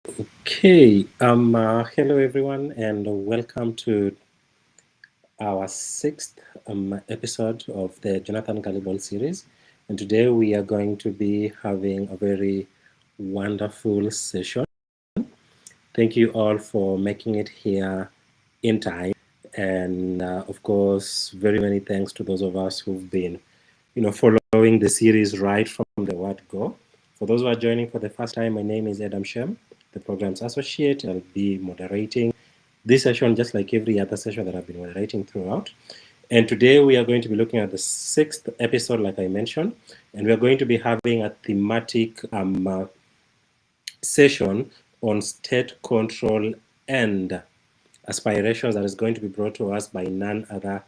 Hello everyone, and welcome to our sixth episode of the Jonathan Galliball series. And today we are going to be having a very wonderful session. Thank you all for making it here in time, and of course, very many thanks to those of us who've been, following the series right from the word go. For those who are joining for the first time, my name is Adam Shem, the program's associate. I'll be moderating this session just like every other session that I've been moderating throughout. And today we are going to be looking at the sixth episode, like I mentioned, and we are going to be having a thematic session on state control and aspirations that is going to be brought to us by none other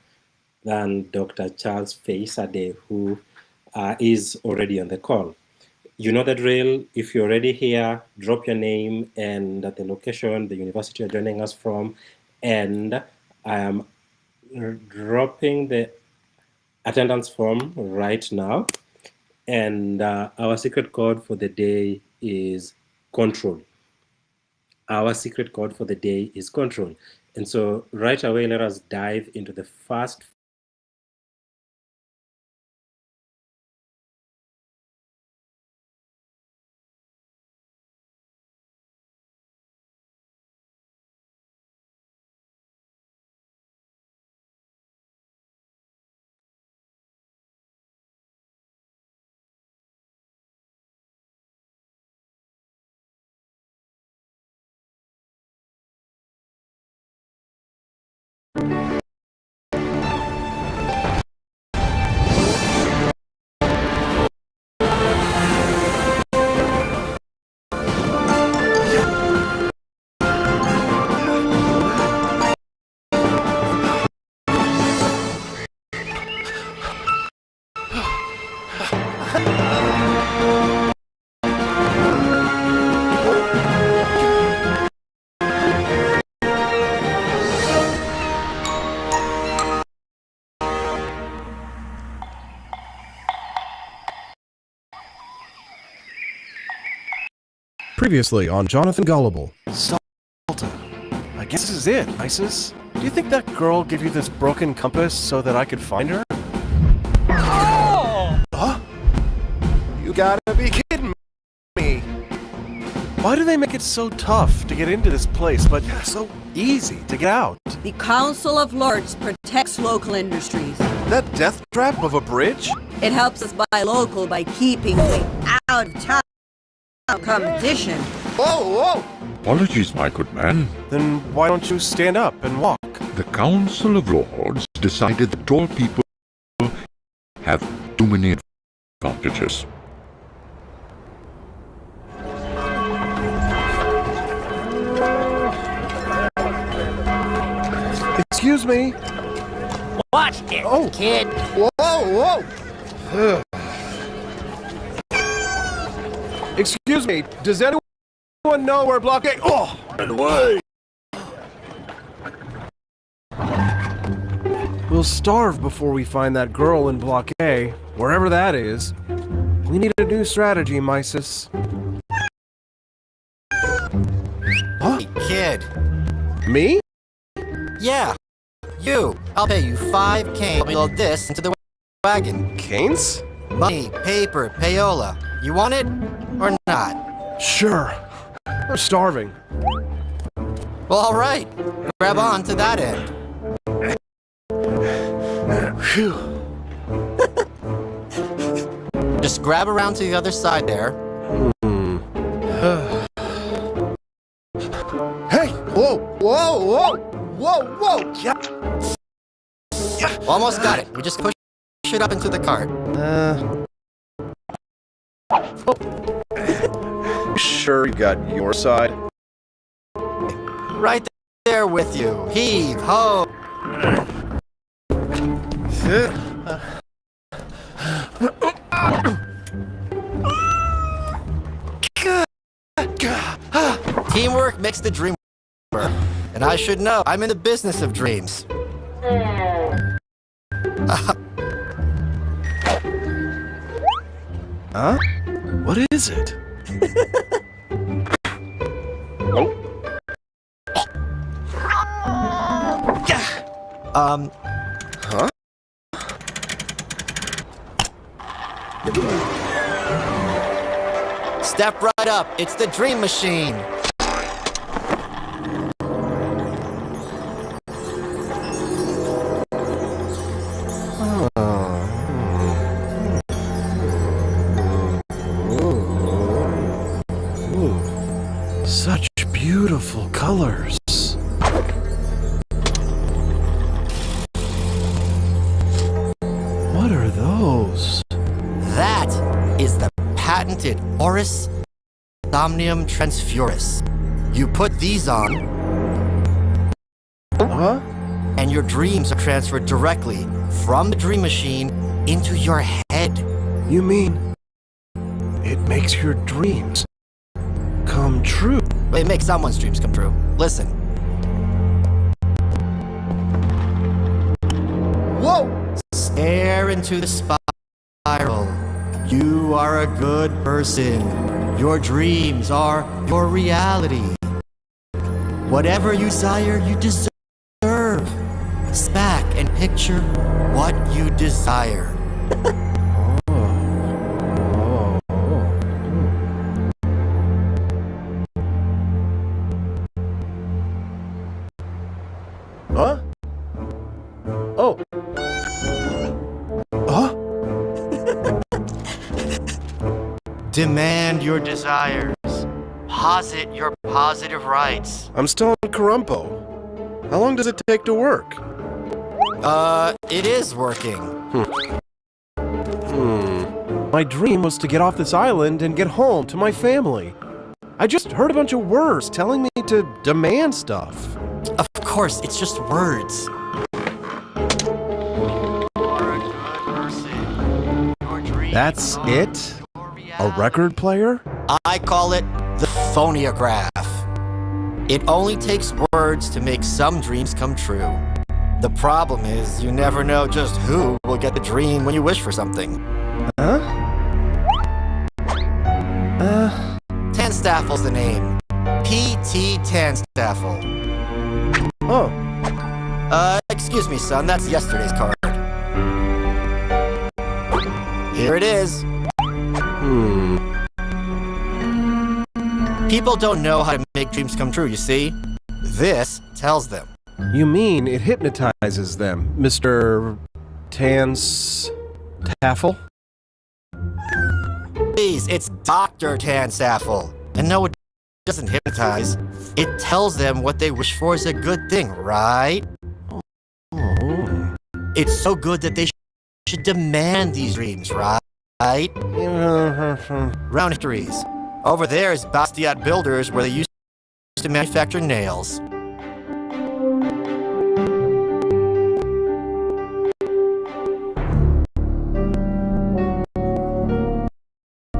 than Dr. Charles Feisade, who is already on the call. You know the drill. If you're already here, drop your name and the location, the university you're joining us from, and I am dropping the attendance form right now. And our secret code for the day is control. Our secret code for the day is control. And so right away, let us dive into the first Previously on Jonathan Gullible. Salta, I guess this is it, Isis. Do you think that girl gave you this broken compass so that I could find her? Oh! Huh? You gotta be kidding me. Why do they make it so tough to get into this place, but so easy to get out? The Council of Lords protects local industries. That death trap of a bridge? It helps us buy local by keeping the out-of-town competition. Whoa! Apologies, my good man. Then why don't you stand up and walk? The Council of Lords decided that tall people have too many advantages. Excuse me. Watch it, kid. Whoa! Excuse me, does anyone know where Block A... Oh! Get away! We'll starve before we find that girl in Block A, wherever that is. We need a new strategy, Mysis. Huh? Hey, kid. Me? Yeah, you. I'll pay you 5 canes to load this into the wagon. Canes? Money, paper, payola. You want it or not? Sure. I'm starving. Well, all right. Grab on to that end. Phew. Just grab around to the other side there. Hey! Whoa! Yeah. Almost got it. We just push it up into the cart. Sure you got your side? Right there with you. Heave ho. Teamwork makes the dream work. And I should know, I'm in the business of dreams. Huh? What is it? Huh? Step right up. It's the Dream Machine. Such beautiful colors. What are those? That is the patented Horus Somnium Transfuris. You put these on, Huh? and your dreams are transferred directly from the Dream Machine into your head. You mean it makes your dreams come true? It makes someone's dreams come true. Listen. Whoa! Stare into the spiral. You are a good person. Your dreams are your reality. Whatever you desire, you deserve. Sit back and picture what you desire. Huh? Oh. Huh? Demand your desires. Posit your positive rights. I'm still on Corrumpo. How long does it take to work? It is working. My dream was to get off this island and get home to my family. I just heard a bunch of words telling me to demand stuff. Of course, it's just words. That's it? A record player? I call it the phoniograph. It only takes words to make some dreams come true. The problem is, you never know just who will get the dream when you wish for something. Huh? Tanstaffel's the name. P.T. Tanstaffel. Oh. Excuse me, son, that's yesterday's card. Here it is. People don't know how to make dreams come true, you see? This tells them. You mean it hypnotizes them, Mr. Taffel? Please, it's Dr. Tanstaffel. And no, it doesn't hypnotize. It tells them what they wish for is a good thing, right? Oh. It's so good that they should demand these dreams, right? Round histories. Over there is Bastiat Builders, where they used to manufacture nails.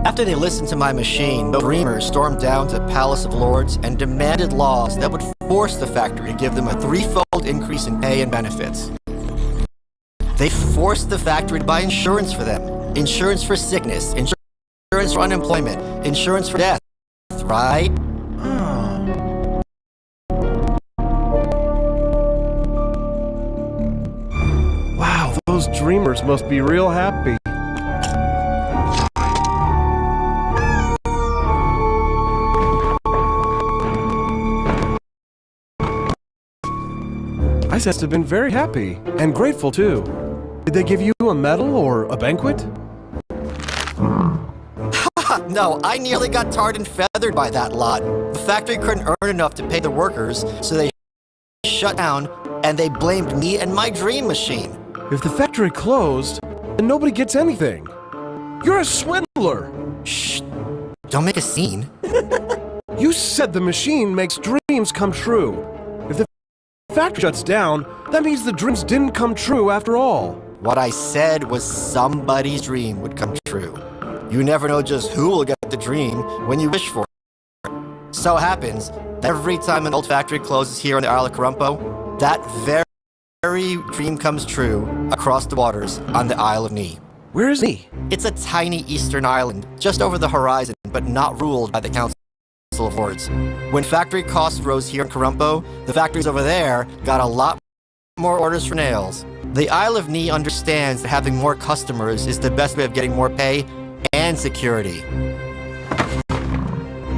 After they listened to my machine, the dreamers stormed down to the Palace of Lords and demanded laws that would force the factory to give them a threefold increase in pay and benefits. They forced the factory to buy insurance for them. Insurance for sickness, insurance for unemployment, insurance for death, right? Wow, those dreamers must be real happy. I must have been very happy, and grateful too. Did they give you a medal or a banquet? No, I nearly got tarred and feathered by that lot. The factory couldn't earn enough to pay the workers, so they shut down, and they blamed me and my dream machine. If the factory closed, then nobody gets anything. You're a swindler! Shh, don't make a scene. You said the machine makes dreams come true. If the factory shuts down, that means the dreams didn't come true after all. What I said was somebody's dream would come true. You never know just who will get the dream when you wish for it. So happens that every time an old factory closes here on the Isle of Corrumpo, that very dream comes true across the waters on the Isle of Ni. Where is he? It's a tiny eastern island, just over the horizon, but not ruled by the Council of Lords. When factory costs rose here in Corrumpo, the factories over there got a lot more orders for nails. The Isle of Knee understands that having more customers is the best way of getting more pay and security.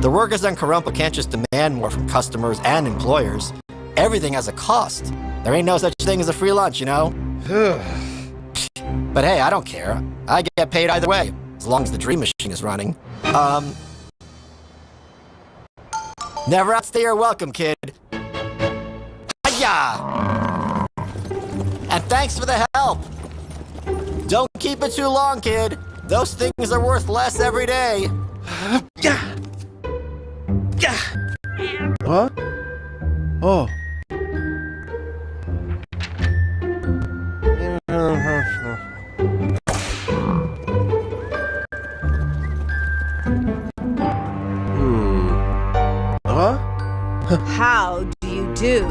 The workers on Corrumpo can't just demand more from customers and employers. Everything has a cost. There ain't no such thing as a free lunch, you know? But hey, I don't care. I get paid either way, as long as the dream machine is running. Never outstay your welcome, kid. Hiya! And thanks for the help. Don't keep it too long, kid. Those things are worth less every day. Yeah. Yeah. Huh? Oh. Huh? How do you do?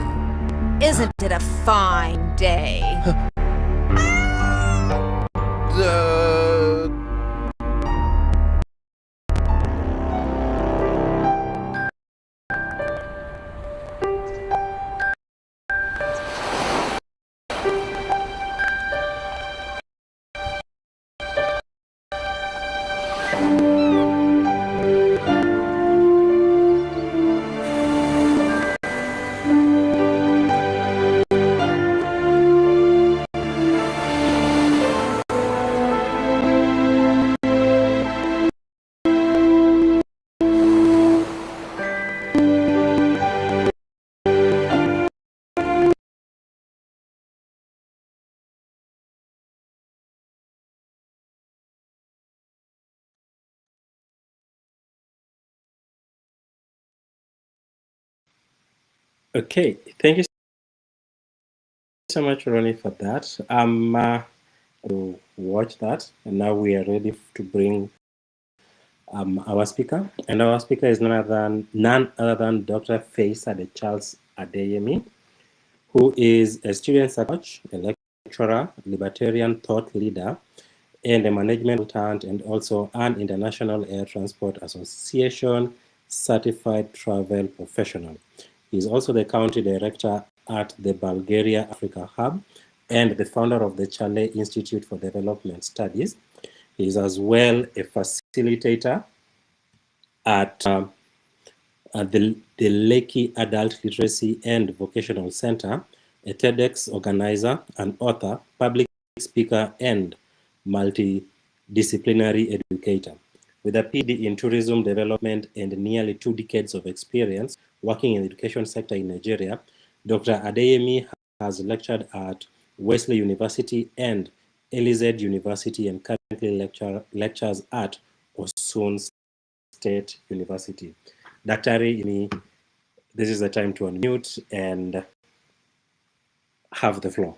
Isn't it a fine day? Okay, thank you so much, Ronnie, for that. To watch that, and now we are ready to bring our speaker, and our speaker is none other than Dr. Faisa Charles Adeyemi, who is a student coach, a lecturer, libertarian thought leader, and a management consultant, and also an International Air Transport Association certified travel professional. He is also the country director at the Bulgaria Africa Hub and the founder of the Chale Institute for Development Studies. He is as well a facilitator at the Lekki Adult Literacy and Vocational Center, a TEDx organizer, an author, public speaker, and multidisciplinary educator. With a PhD in tourism development and nearly 2 decades of experience working in the education sector in Nigeria, Dr. Adeyemi has lectured at Wesley University and Elized University and currently lectures at Osun State University. Dr. Adeyemi, this is the time to unmute and have the floor.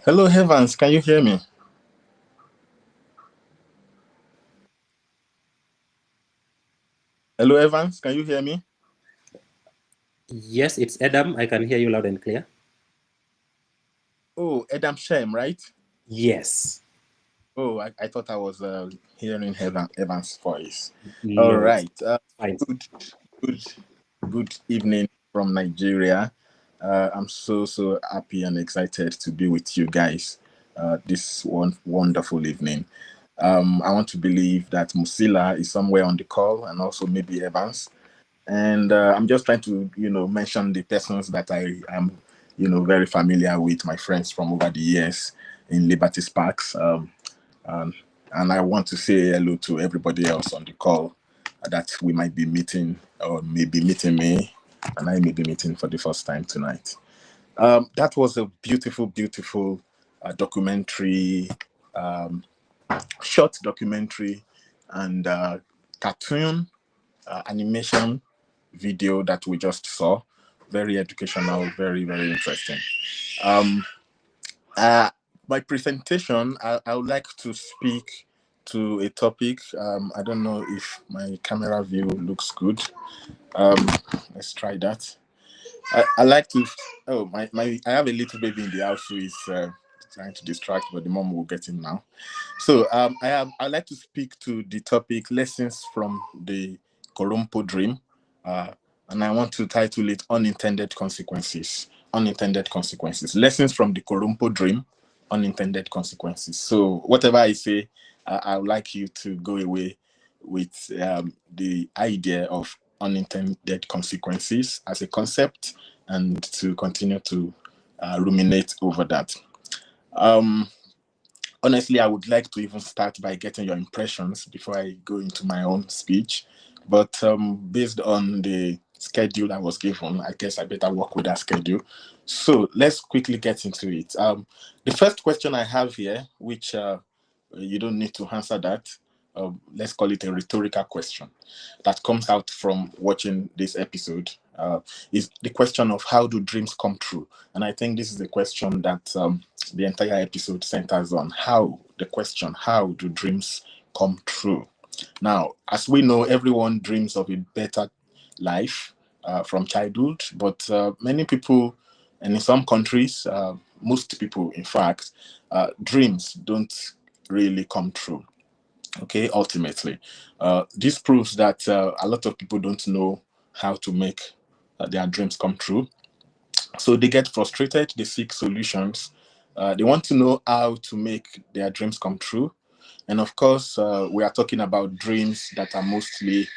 Hello, Evans. Can you hear me? Hello, Evans. Can you hear me? Yes, it's Adam. I can hear you loud and clear. Oh, Adam Shem, right? Yes. Oh, I thought I was hearing Evans' voice. No, All right. fine. Good evening from Nigeria. I'm so happy and excited to be with you guys this wonderful evening. I want to believe that Musila is somewhere on the call, and also maybe Evans. And I'm just trying to, mention the persons that I am, very familiar with, my friends from over the years in Liberty Sparks. And I want to say hello to everybody else on the call that we might be meeting or maybe meeting me, and I may be meeting for the first time tonight. That was a beautiful documentary, short documentary and cartoon animation video that we just saw. Very educational, very interesting. My presentation, I would like to speak to a topic. I don't know if my camera view looks good. Let's try that. I like to. Oh, I have a little baby in the house who is trying to distract, but the mom will get in now. So I like to speak to the topic lessons from the Corrumpo dream. and I want to title it Unintended Consequences. Unintended Consequences. Lessons from the Corrumpo Dream, Unintended Consequences. So whatever I say, I would like you to go away with the idea of unintended consequences as a concept and to continue to ruminate over that. Honestly, I would like to even start by getting your impressions before I go into my own speech. But based on the schedule I was given, I guess I better work with that schedule. So let's quickly get into it. The first question I have here, which you don't need to answer that, let's call it a rhetorical question that comes out from watching this episode, is the question of how do dreams come true? And I think this is the question that the entire episode centers on. The question, how do dreams come true? Now, as we know, everyone dreams of a better life from childhood, but many people, and in some countries, most people, in fact, dreams don't really come true. Okay, ultimately, this proves that a lot of people don't know how to make their dreams come true. So they get frustrated, they seek solutions, they want to know how to make their dreams come true. And of course, we are talking about dreams that are mostly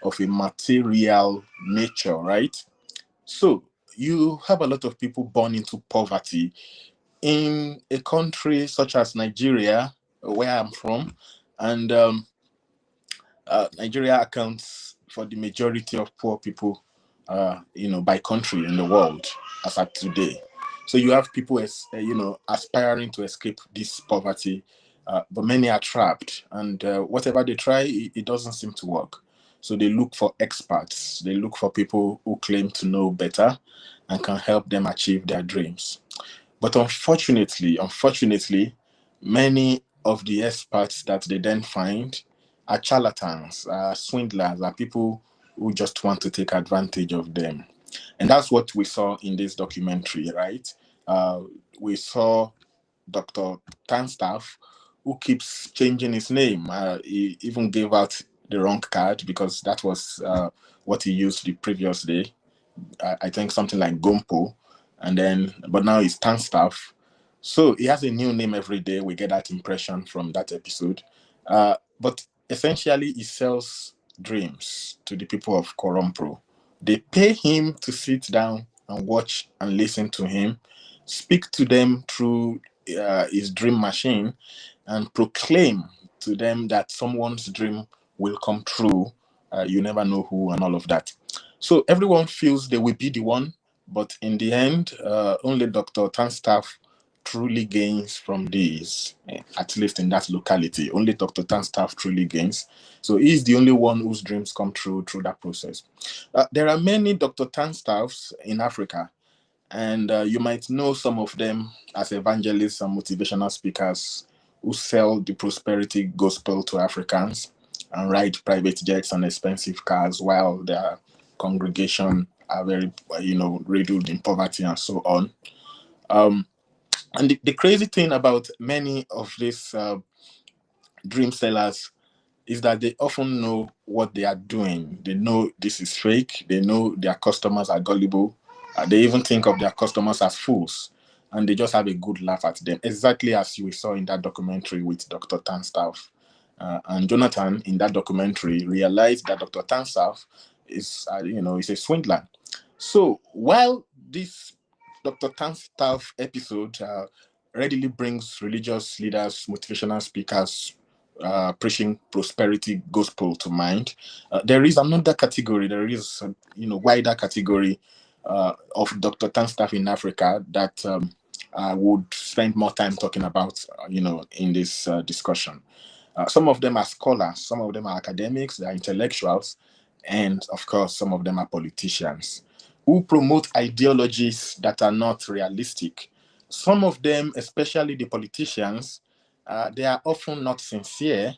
of a material nature, right? So you have a lot of people born into poverty in a country such as Nigeria, where I'm from, and Nigeria accounts for the majority of poor people, by country in the world as at today. So you have people, aspiring to escape this poverty, but many are trapped, and whatever they try, it doesn't seem to work. So they look for experts. They look for people who claim to know better and can help them achieve their dreams. But unfortunately, many of the experts that they then find are charlatans, are swindlers, are people who just want to take advantage of them. And that's what we saw in this documentary, right? We saw Dr. Tanstaff, who keeps changing his name. He even gave out the wrong card because that was what he used the previous day. I think something like Gompo, but now he's Tanstaff. So he has a new name every day. We get that impression from that episode. But essentially, he sells dreams to the people of Corrumpo. They pay him to sit down and watch and listen to him, speak to them through his dream machine, and proclaim to them that someone's dream will come true. You never know who, and all of that. So everyone feels they will be the one, but in the end, only Dr. Tanstaff truly gains from this, at least in that locality. Only Dr. Tanstaff truly gains. So he's the only one whose dreams come true through that process. There are many Dr. Tanstaffs in Africa, and you might know some of them as evangelists and motivational speakers who sell the prosperity gospel to Africans and ride private jets and expensive cars while their congregation are very, riddled in poverty and so on. And the crazy thing about many of these dream sellers is that they often know what they are doing. They know this is fake. They know their customers are gullible. They even think of their customers as fools. And they just have a good laugh at them, exactly as we saw in that documentary with Dr. Tanstaff. And Jonathan, in that documentary, realized that Dr. Tanstaff is a swindler. So while this Dr. Tanstaff episode readily brings religious leaders, motivational speakers, preaching prosperity gospel to mind, there is another category. There is wider category of Dr. Tanstaff in Africa that I would spend more time talking about, in this discussion. Some of them are scholars, some of them are academics, they are intellectuals, and of course, some of them are politicians who promote ideologies that are not realistic. Some of them, especially the politicians, they are often not sincere,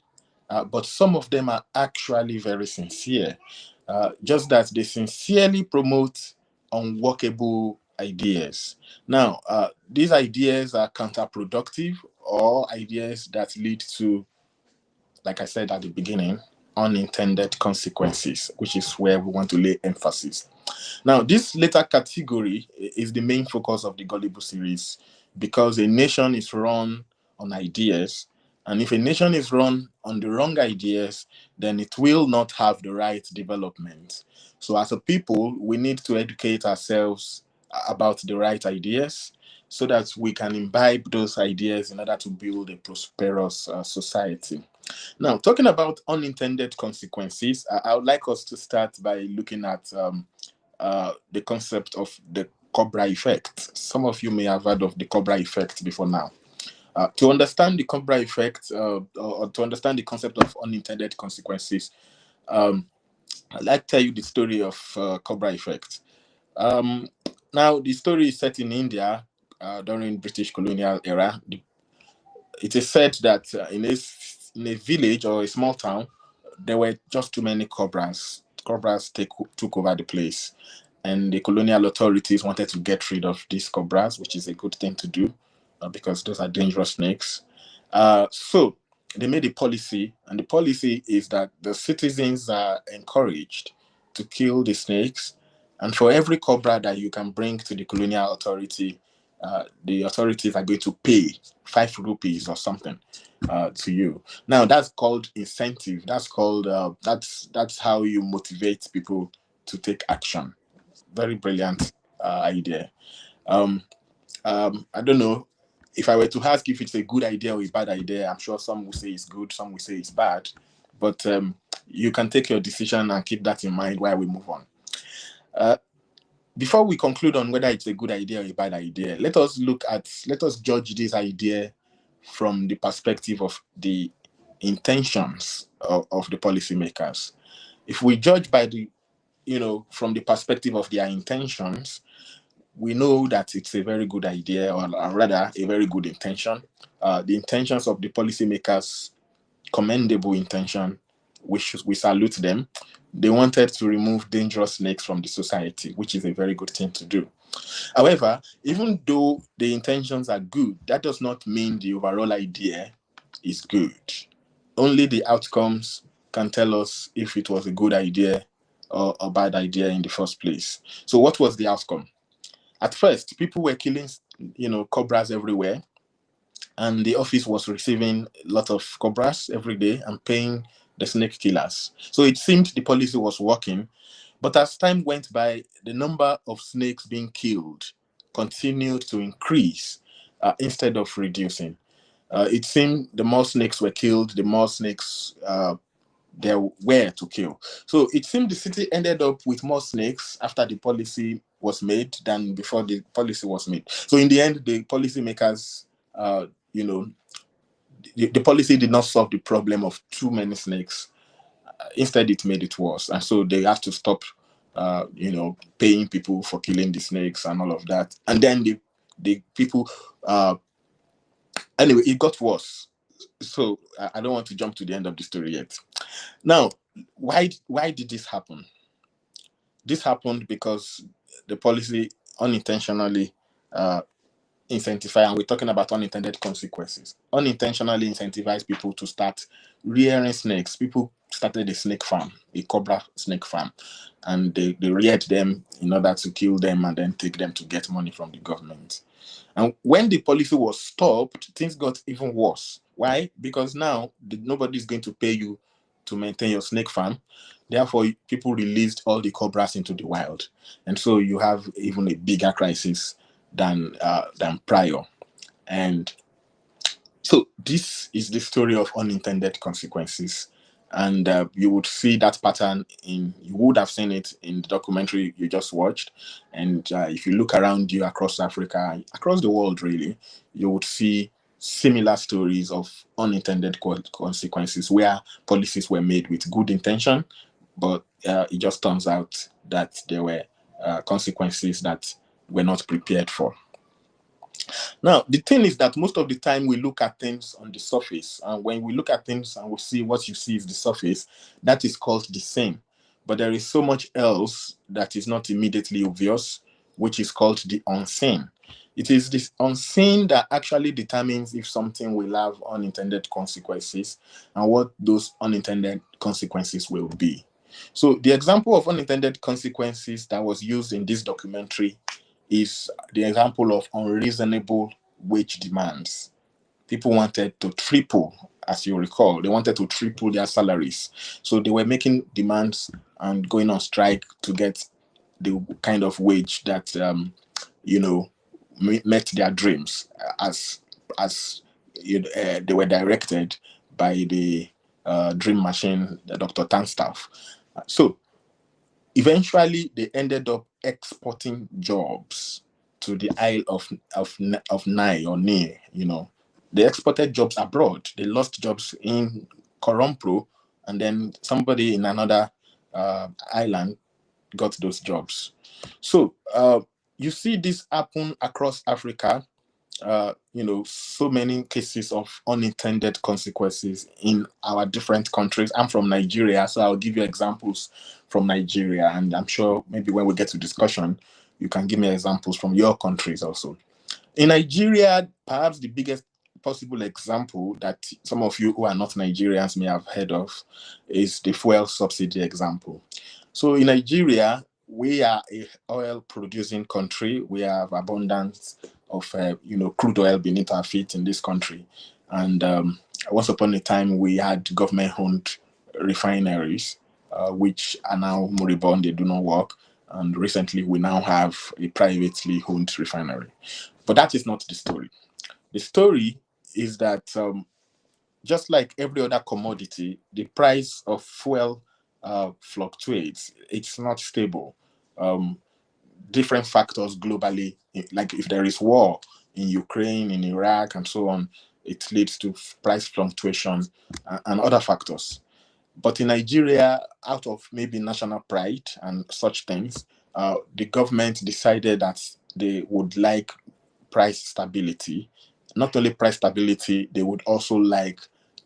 but some of them are actually very sincere. Just that they sincerely promote unworkable ideas. Now, these ideas are counterproductive or ideas that lead to, like I said at the beginning, unintended consequences, which is where we want to lay emphasis. Now, this latter category is the main focus of the Gullible series, because a nation is run on ideas, and if a nation is run on the wrong ideas, then it will not have the right development. So as a people, we need to educate ourselves about the right ideas so that we can imbibe those ideas in order to build a prosperous society. Now, talking about unintended consequences, I would like us to start by looking at the concept of the Cobra effect. Some of you may have heard of the Cobra effect before now. To understand the Cobra effect, or to understand the concept of unintended consequences, I'd like to tell you the story of Cobra effect. Now, the story is set in India during British colonial era. It is said that in a village or a small town, there were just too many cobras. Cobras took over the place, and the colonial authorities wanted to get rid of these cobras, which is a good thing to do because those are dangerous snakes. So they made a policy, and the policy is that the citizens are encouraged to kill the snakes, and for every cobra that you can bring to the colonial authority, the authorities are going to pay 5 rupees or something to you. Now that's called incentive. That's called that's how you motivate people to take action. Very brilliant idea. I don't know if I were to ask if it's a good idea or a bad idea. I'm sure some will say it's good, some will say it's bad. But you can take your decision and keep that in mind while we move on. Before we conclude on whether it's a good idea or a bad idea, let us judge this idea from the perspective of the intentions of the policymakers. If we judge by from the perspective of their intentions, we know that it's a very good idea, or rather a very good intention. The intentions of the policymakers, commendable intention, we salute them. They wanted to remove dangerous snakes from the society, which is a very good thing to do. However, even though the intentions are good, that does not mean the overall idea is good. Only the outcomes can tell us if it was a good idea or a bad idea in the first place. So what was the outcome? At first, people were killing, cobras everywhere, and the office was receiving a lot of cobras every day and paying the snake killers. So it seemed the policy was working, but as time went by, the number of snakes being killed continued to increase instead of reducing. It seemed the more snakes were killed, the more snakes there were to kill. So it seemed the city ended up with more snakes after the policy was made than before the policy was made. So in the end, the policymakers, the policy did not solve the problem of too many snakes. Instead, it made it worse. And so they have to stop, paying people for killing the snakes and all of that. And then the people, anyway, it got worse. So I don't want to jump to the end of the story yet. Now, why did this happen? This happened because the policy unintentionally incentivize, and we're talking about unintended consequences, unintentionally incentivize people to start rearing snakes. People started a snake farm, a cobra snake farm, and they reared them in order to kill them and then take them to get money from the government. And when the policy was stopped, things got even worse. Why? Because now nobody's going to pay you to maintain your snake farm. Therefore, people released all the cobras into the wild. And so you have even a bigger crisis than prior. And so this is the story of unintended consequences. And you would see that pattern you would have seen it in the documentary you just watched. And if you look around you across Africa, across the world really, you would see similar stories of unintended consequences where policies were made with good intention, but it just turns out that there were consequences that were not prepared for. Now, the thing is that most of the time we look at things on the surface, and when we look at things and we see what you see is the surface, that is called the same. But there is so much else that is not immediately obvious, which is called the unseen. It is this unseen that actually determines if something will have unintended consequences and what those unintended consequences will be. So the example of unintended consequences that was used in this documentary is the example of unreasonable wage demands. People wanted to triple, as you recall, they wanted to triple their salaries. So they were making demands and going on strike to get the kind of wage that you know met their dreams as they were directed by the dream machine, the Dr. Tanstaff. So eventually they ended up exporting jobs to the Isle of Nai or Nai, They exported jobs abroad. They lost jobs in Corrumpo, and then somebody in another island got those jobs. So you see this happen across Africa. So many cases of unintended consequences in our different countries. I'm from Nigeria, so I'll give you examples from Nigeria, and I'm sure maybe when we get to discussion, you can give me examples from your countries also. In Nigeria, perhaps the biggest possible example that some of you who are not Nigerians may have heard of is the fuel subsidy example. So in Nigeria, we are a oil producing country. We have abundance of crude oil beneath our feet in this country. And once upon a time, we had government-owned refineries, which are now moribund, they do not work. And recently, we now have a privately owned refinery. But that is not the story. The story is that just like every other commodity, the price of fuel fluctuates. It's not stable. Different factors globally, like if there is war in Ukraine, in Iraq, and so on, it leads to price fluctuations and other factors. But in Nigeria, out of maybe national pride and such things, the government decided that they would like price stability. Not only price stability, they would also like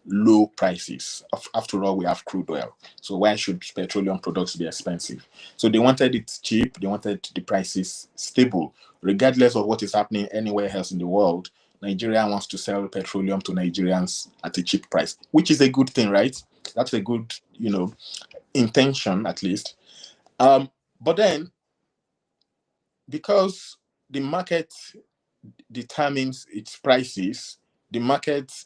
low prices. After all, we have crude oil. So why should petroleum products be expensive? So they wanted it cheap. They wanted the prices stable. Regardless of what is happening anywhere else in the world, Nigeria wants to sell petroleum to Nigerians at a cheap price, which is a good thing, right? That's a good, intention at least. But then, because the market determines its prices, the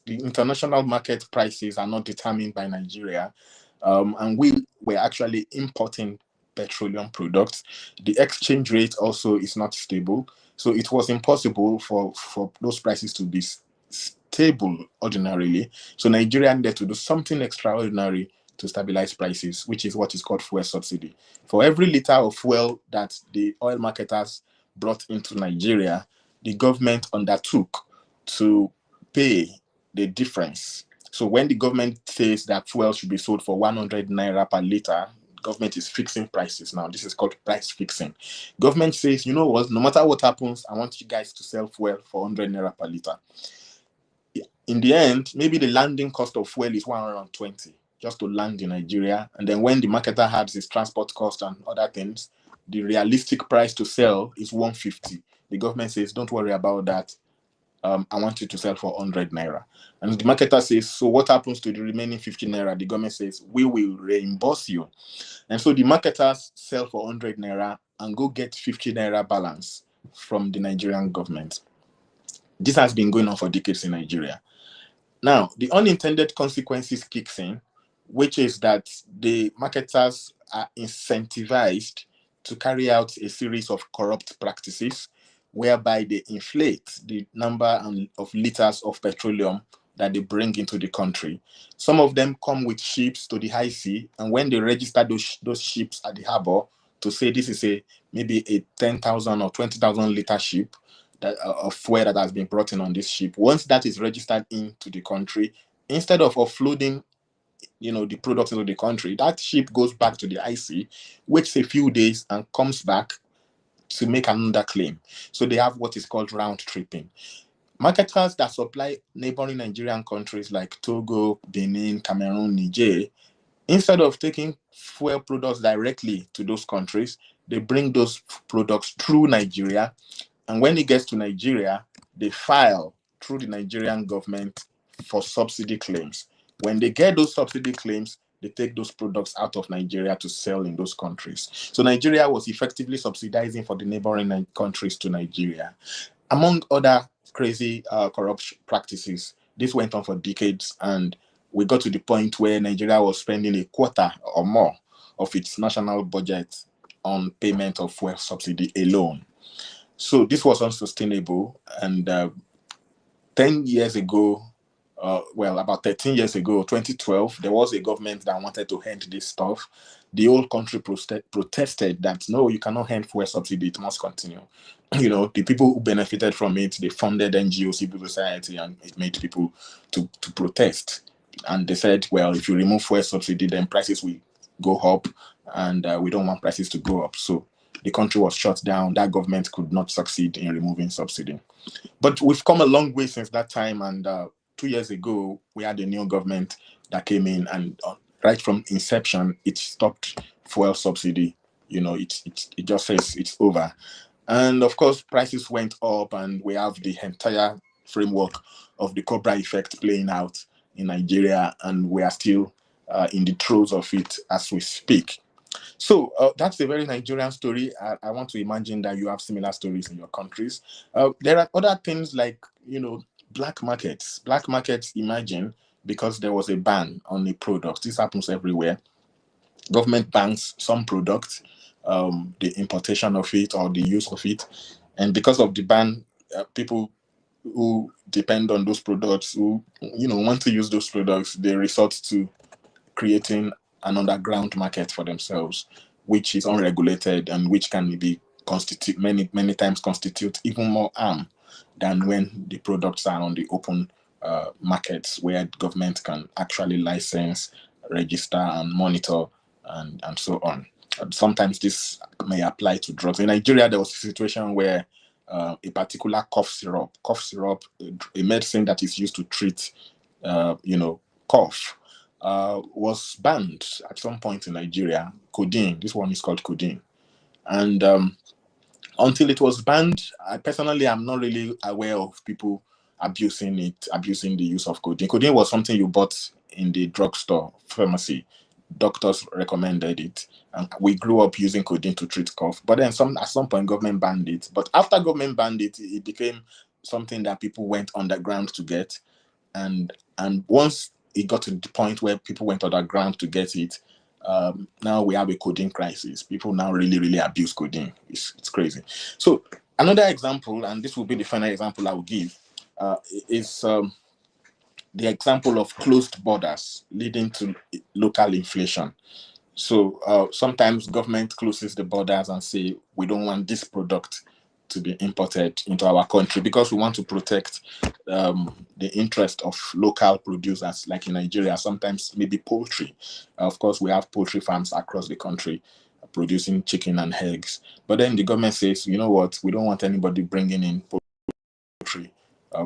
international market prices are not determined by Nigeria, and we were actually importing petroleum products. The exchange rate also is not stable, so it was impossible for those prices to be stable ordinarily. So Nigeria needed to do something extraordinary to stabilize prices, which is what is called fuel subsidy. For every liter of fuel that the oil marketers brought into Nigeria, the government undertook to pay the difference. So when the government says that fuel should be sold for 100 naira per liter, government is fixing prices now. This is called price fixing. Government says, you know what, no matter what happens, I want you guys to sell fuel for 100 naira per liter. In the end, maybe the landing cost of fuel is 120 just to land in Nigeria. And then when the marketer has his transport cost and other things, the realistic price to sell is 150. The government says, don't worry about that. I want you to sell for 100 naira. And the marketer says, so what happens to the remaining 50 naira? The government says, we will reimburse you. And so the marketers sell for 100 naira and go get 50 naira balance from the Nigerian government. This has been going on for decades in Nigeria. Now, the unintended consequences kicks in, which is that the marketers are incentivized to carry out a series of corrupt practices whereby they inflate the number of liters of petroleum that they bring into the country. Some of them come with ships to the high sea, and when they register those ships at the harbor to say this is maybe a 10,000 or 20,000 liter ship, of fuel that has been brought in on this ship, once that is registered into the country, instead of offloading the products into the country, that ship goes back to the IC, waits a few days and comes back to make another claim. So they have what is called round tripping. Marketers that supply neighboring Nigerian countries like Togo, Benin, Cameroon, Niger, instead of taking fuel products directly to those countries, they bring those products through Nigeria And when it gets to Nigeria, they file through the Nigerian government for subsidy claims. When they get those subsidy claims, they take those products out of Nigeria to sell in those countries. So Nigeria was effectively subsidizing for the neighboring countries to Nigeria. Among other crazy corrupt practices, this went on for decades, and we got to the point where Nigeria was spending a quarter or more of its national budget on payment of fuel subsidy alone. So this was unsustainable, and 10 years ago, about 13 years ago, 2012, there was a government that wanted to end this stuff. The whole country protested that, no, you cannot end fuel subsidy, it must continue. The people who benefited from it, they funded NGO, civil society, and it made people to protest. And they said, well, if you remove fuel subsidy, then prices will go up, and we don't want prices to go up. So the country was shut down. That government could not succeed in removing subsidy. But we've come a long way since that time, and 2 years ago, we had a new government that came in, and right from inception, it stopped fuel subsidy. It just says it's over. And of course, prices went up, and we have the entire framework of the Cobra effect playing out in Nigeria, and we are still in the throes of it as we speak. So that's a very Nigerian story. I want to imagine that you have similar stories in your countries. There are other things like, black markets. Black markets imagine because there was a ban on a product. This happens everywhere. Government bans some products, the importation of it or the use of it. And because of the ban, people who depend on those products, who want to use those products, they resort to creating an underground market for themselves, which is unregulated and which can be many times constitute even more harm than when the products are on the open markets where government can actually license, register, and monitor, and so on. Sometimes this may apply to drugs. In Nigeria, there was a situation where a particular cough syrup, a medicine that is used to treat, cough, was banned at some point in Nigeria. Codeine. This one is called codeine. And until it was banned, I personally am not really aware of people abusing the use of codeine. Codeine was something you bought in the drugstore, pharmacy. Doctors recommended it. And we grew up using codeine to treat cough. But then at some point, government banned it. But after government banned it, it became something that people went underground to get. And once it got to the point where people went underground to get it, now we have a codeine crisis. People now really, really abuse codeine. It's crazy. So another example, and this will be the final example I will give, is the example of closed borders leading to local inflation. So sometimes government closes the borders and say, we don't want this product to be imported into our country because we want to protect the interest of local producers, like in Nigeria, sometimes maybe poultry. Of course, we have poultry farms across the country producing chicken and eggs. But then the government says, you know what, we don't want anybody bringing in poultry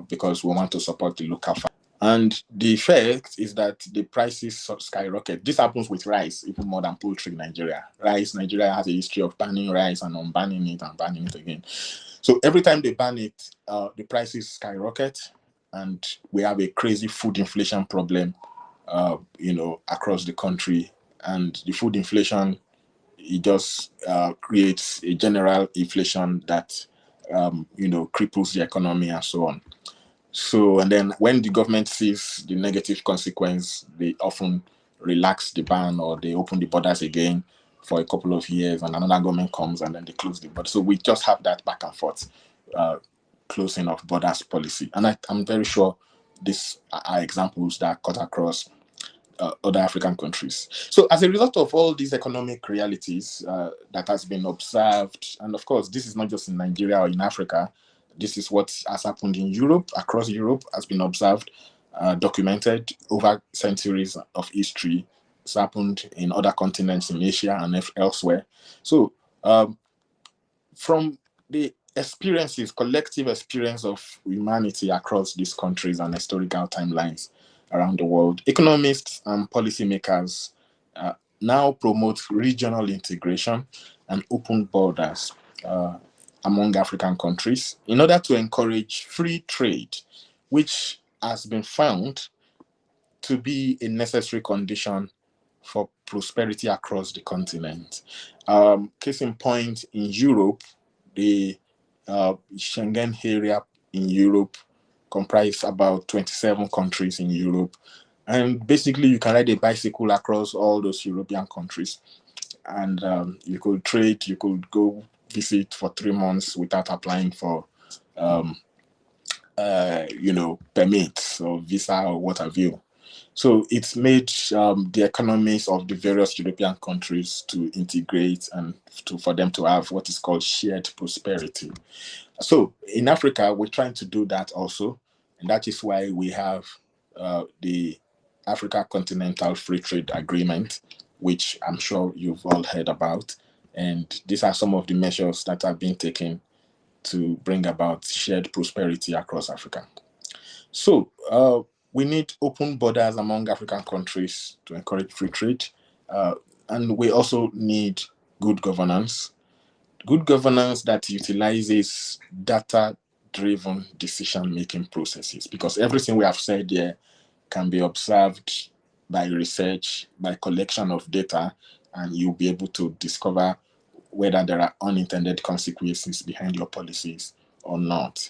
because we want to support the local farm. And the effect is that the prices skyrocket. This happens with rice, even more than poultry in Nigeria. Nigeria has a history of banning rice and unbanning it and banning it again. So every time they ban it, the prices skyrocket, and we have a crazy food inflation problem, across the country. And the food inflation, it just creates a general inflation that, cripples the economy and so on. So, and then when the government sees the negative consequence, they often relax the ban or they open the borders again for a couple of years, and another government comes and then they close the border. So we just have that back and forth closing of borders policy. And I'm very sure these are examples that cut across other African countries. So as a result of all these economic realities that has been observed, and of course, this is not just in Nigeria or in Africa, this is what has happened in Europe, across Europe, has been observed, documented over centuries of history. It's happened in other continents in Asia and elsewhere. So from the collective experience of humanity across these countries and historical timelines around the world, economists and policymakers now promote regional integration and open borders among African countries in order to encourage free trade, which has been found to be a necessary condition for prosperity across the continent. Case in point, in Europe, the Schengen area in Europe comprise about 27 countries in Europe. And basically, you can ride a bicycle across all those European countries. And you could trade, you could go visit for 3 months without applying for, permits or visa or what have you. So it's made the economies of the various European countries to integrate and for them to have what is called shared prosperity. So in Africa, we're trying to do that also. And that is why we have the Africa Continental Free Trade Agreement, which I'm sure you've all heard about. And these are some of the measures that are being taken to bring about shared prosperity across Africa. So we need open borders among African countries to encourage free trade. And we also need good governance. Good governance that utilizes data-driven decision-making processes, because everything we have said here can be observed by research, by collection of data, and you'll be able to discover whether there are unintended consequences behind your policies or not.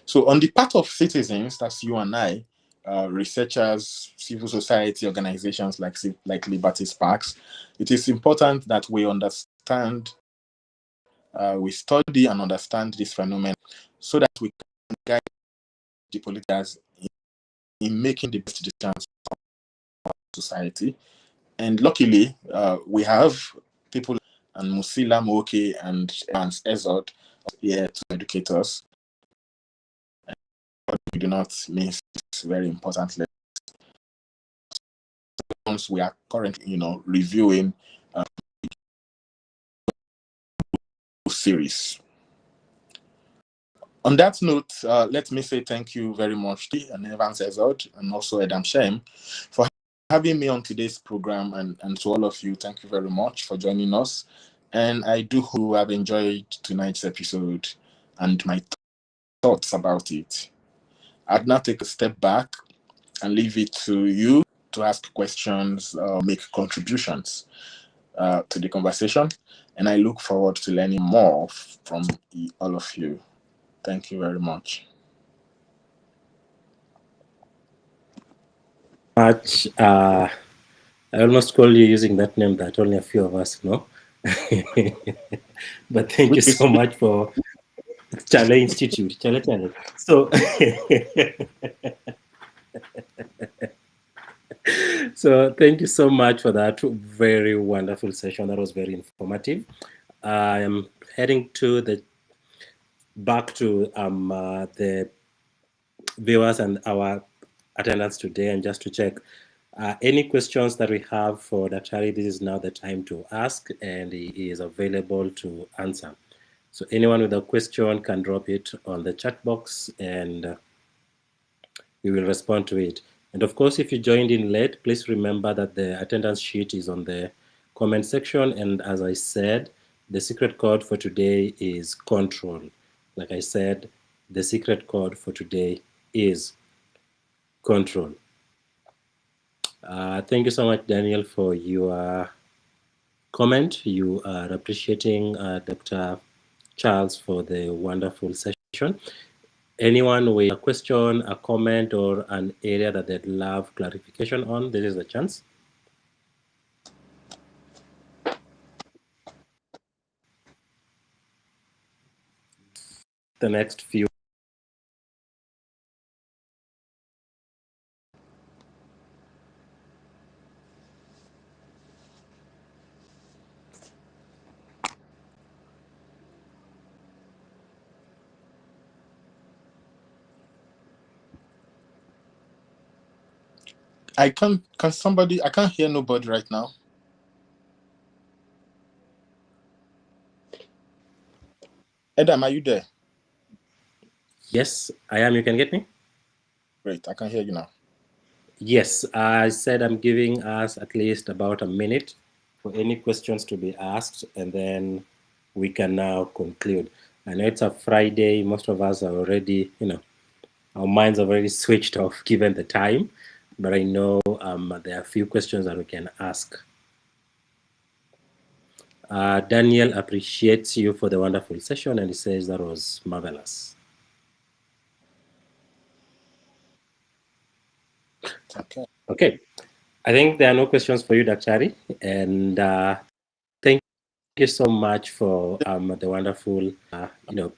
So on the part of citizens, that's you and I, researchers, civil society organizations like Liberty Sparks, it is important that we understand, we study and understand this phenomenon so that we can guide the politicians in making the best decisions for society. And luckily, we have people and Musila Moke and Evans Ezod here to educate us. But we do not miss very important lessons. We are currently, reviewing series. On that note, let me say thank you very much to Evans Ezod and also Adam Shem for having me on today's program, and to all of you, thank you very much for joining us. And I do hope you have enjoyed tonight's episode and my thoughts about it. I'd now take a step back and leave it to you to ask questions or make contributions to the conversation. And I look forward to learning more from all of you. Thank you very much. I almost called you using that name that only a few of us know. But thank you so much for Chale Institute. Chale. So, so thank you so much for that very wonderful session. That was very informative. I am heading back to the viewers and our attendants today, and just to check any questions that we have for Daktari. This is now the time to ask, and he is available to answer. So anyone with a question can drop it on the chat box, and we will respond to it. And of course, if you joined in late, please remember that the attendance sheet is on the comment section. And as I said, the secret code for today is control. Like I said, the secret code for today is control. Thank you so much, Daniel, for your comment. You are appreciating Dr. Charles for the wonderful session. Anyone with a question, a comment, or an area that they'd love clarification on, this is the chance. The next few. I can't hear nobody right now. Adam, are you there? Yes, I am. You can get me? Great, I can hear you now. Yes, I said I'm giving us at least about a minute for any questions to be asked, and then we can now conclude. I know it's a Friday. Most of us are already, our minds are already switched off given the time. But I know there are a few questions that we can ask. Daniel appreciates you for the wonderful session, and he says that was marvelous. Okay. I think there are no questions for you, Daktari. And thank you so much for the wonderful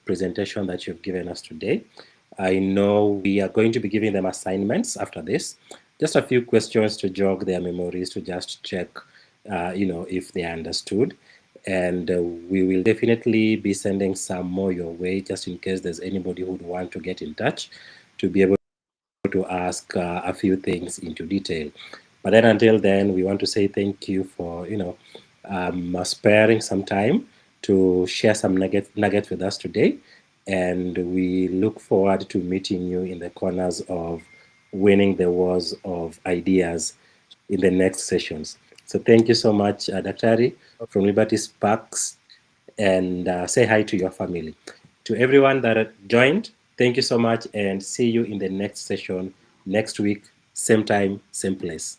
presentation that you've given us today. I know we are going to be giving them assignments after this. Just a few questions to jog their memories to just check, if they understood. And we will definitely be sending some more your way, just in case there's anybody who would want to get in touch to be able to ask a few things into detail. But then until then, we want to say thank you for, sparing some time to share some nuggets with us today. And we look forward to meeting you in the corners of winning the wars of ideas in the next sessions. So thank you so much, Daktari from Liberty Sparks, and say hi to your family. To everyone that joined, thank you so much, and see you in the next session next week, same time, same place.